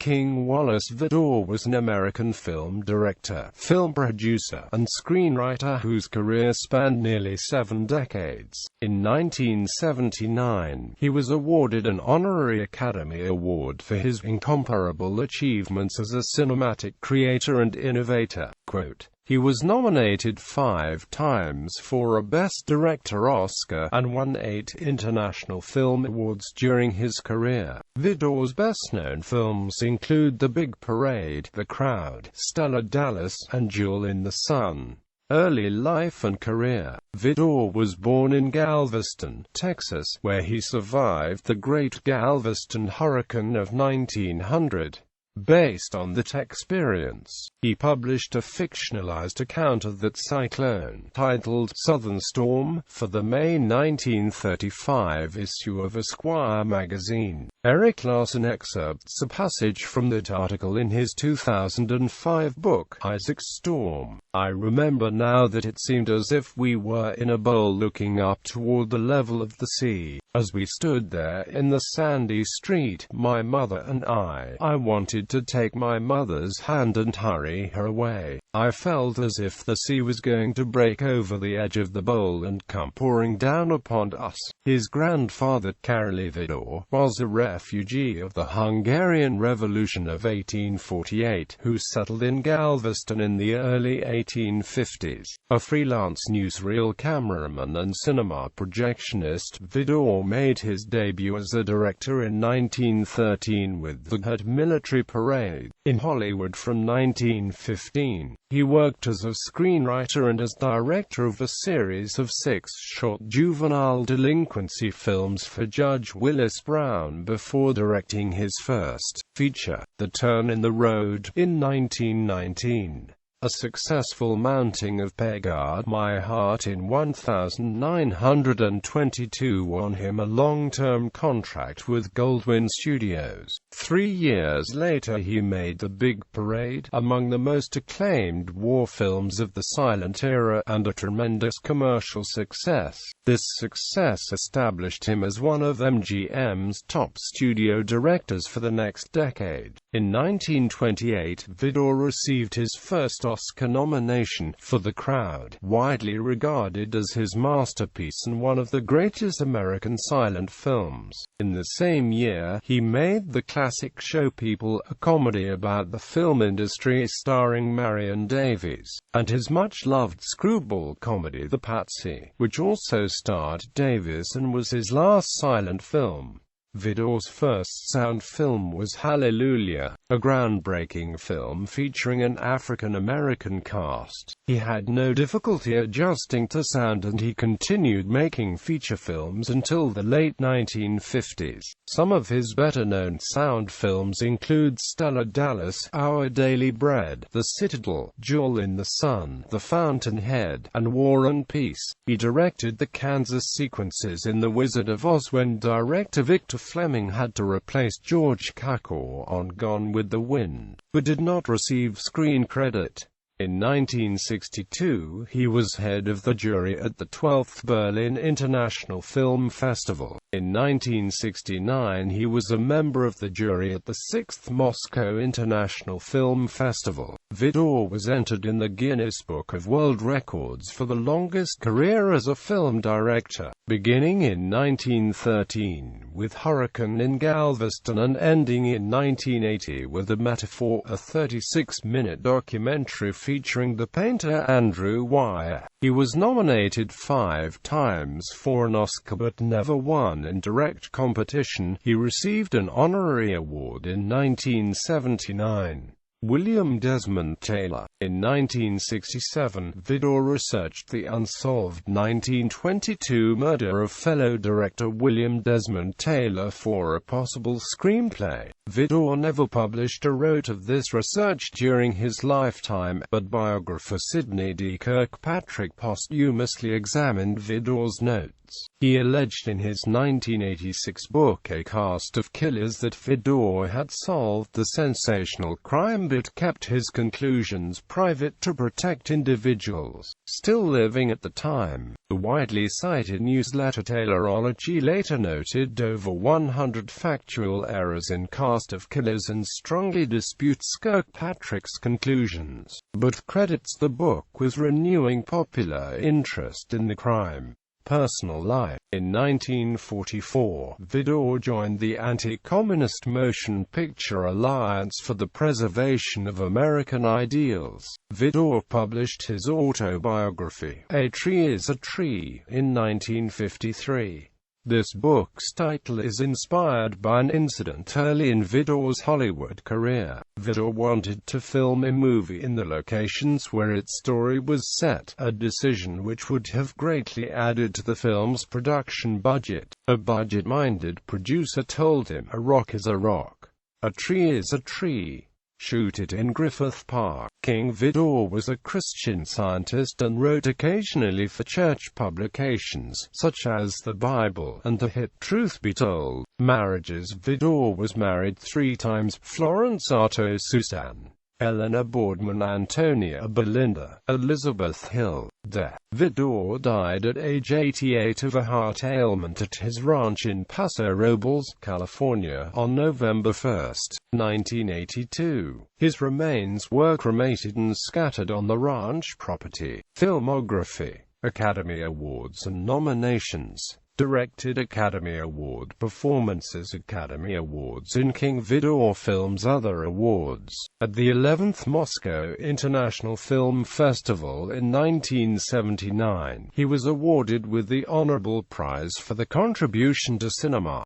King. Wallis Vidor was an American film director, film producer, and screenwriter whose career spanned nearly 7 decades. In 1979, he was awarded an Honorary Academy Award for his incomparable achievements as a cinematic creator and innovator. Quote, "He was nominated 5 times for a Best Director Oscar and won 8 International Film Awards during his career." Vidor's best-known films include The Big Parade, The Crowd, Stella Dallas, and Duel in the Sun. Early life and career. Vidor was born in Galveston, Texas, where he survived the Great Galveston Hurricane of 1900. Based on that experience, he published a fictionalized account of that cyclone, titled Southern Storm, for the May 1935 issue of Esquire magazine. Eric Larson excerpts a passage from that article in his 2005 book, Isaac's Storm. "I remember now that it seemed as if we were in a bowl looking up toward the level of the sea. As we stood there in the sandy street, my mother and I wanted to take my mother's hand and hurry her away. I felt as if the sea was going to break over the edge of the bowl and come pouring down upon us." His grandfather, Honorary Vidor, was a refugee of the Hungarian Revolution of 1848, who settled in Galveston in the early 1850s. A freelance newsreel cameraman and cinema projectionist, Vidor made his debut as a director in 1913 with The Hut Military Parade. In Hollywood from 1915, he worked as a screenwriter and as director of a series of 6 short juvenile delinquency films for Judge Willis Brown before directing his first feature, The Turn in the Road, in 1919. A successful mounting of Pegard My Heart in 1922 won him a long-term contract with Goldwyn Studios. 3 years later he made The Big Parade, among the most acclaimed war films of the silent era, and a tremendous commercial success. This success established him as one of MGM's top studio directors for the next decade. In 1928, Vidor received his first Oscar nomination for The Crowd, widely regarded as his masterpiece and one of the greatest American silent films. In the same year, he made the classic show People, a comedy about the film industry starring Marion Davies, and his much-loved screwball comedy The Patsy, which also starred Davies and was his last silent film. Vidor's first sound film was Hallelujah, a groundbreaking film featuring an African-American cast. He had no difficulty adjusting to sound and he continued making feature films until the late 1950s. Some of his better-known sound films include Stella Dallas, Our Daily Bread, The Citadel, Duel in the Sun, The Fountainhead, and War and Peace. He directed the Kansas sequences in The Wizard of Oz when director Victor Fleming had to replace George Cukor on Gone with the Wind, but did not receive screen credit. In 1962, he was head of the jury at the 12th Berlin International Film Festival. In 1969, he was a member of the jury at the 6th Moscow International Film Festival. Vidor was entered in the Guinness Book of World Records for the longest career as a film director, beginning in 1913 with Hurricane in Galveston and ending in 1980 with The Metaphor, a 36-minute documentary featuring the painter Andrew Wire. He was nominated 5 times for an Oscar but never won in direct competition. He received an honorary award in 1979. William Desmond Taylor. In 1967, Vidor researched the unsolved 1922 murder of fellow director William Desmond Taylor for a possible screenplay. Vidor never published or wrote of this research during his lifetime, but biographer Sidney D. Kirkpatrick posthumously examined Vidor's notes. reports. He alleged in his 1986 book A Cast of Killers that Vidor had solved the sensational crime but kept his conclusions private to protect individuals still living at the time. The widely cited newsletter Taylorology later noted over 100 factual errors in Cast of Killers and strongly disputes Kirkpatrick's conclusions, but credits the book with renewing popular interest in the crime. Personal life. In 1944, Vidor joined the anti-communist Motion Picture Alliance for the Preservation of American Ideals. Vidor published his autobiography, A Tree is a Tree, in 1953. This book's title is inspired by an incident early in Vidor's Hollywood career. Vidor wanted to film a movie in the locations where its story was set, a decision which would have greatly added to the film's production budget. A budget-minded producer told him, "A rock is a rock. A tree is a tree. Shoot it in Griffith Park." King Vidor was a Christian Scientist and wrote occasionally for church publications, such as the Bible and the hit Truth Be Told. Marriages. Vidor was married 3 times: Florence Arto Susan, Eleanor Boardman, Antonia Belinda, Elizabeth Hill. Death. Vidor died at age 88 of a heart ailment at his ranch in Paso Robles, California, on November 1, 1982. His remains were cremated and scattered on the ranch property. Filmography. Academy Awards and nominations. Directed Academy Award performances. Academy Awards in King Vidor Films. Other awards. At the 11th Moscow International Film Festival in 1979, he was awarded with the Honorable Prize for the contribution to cinema.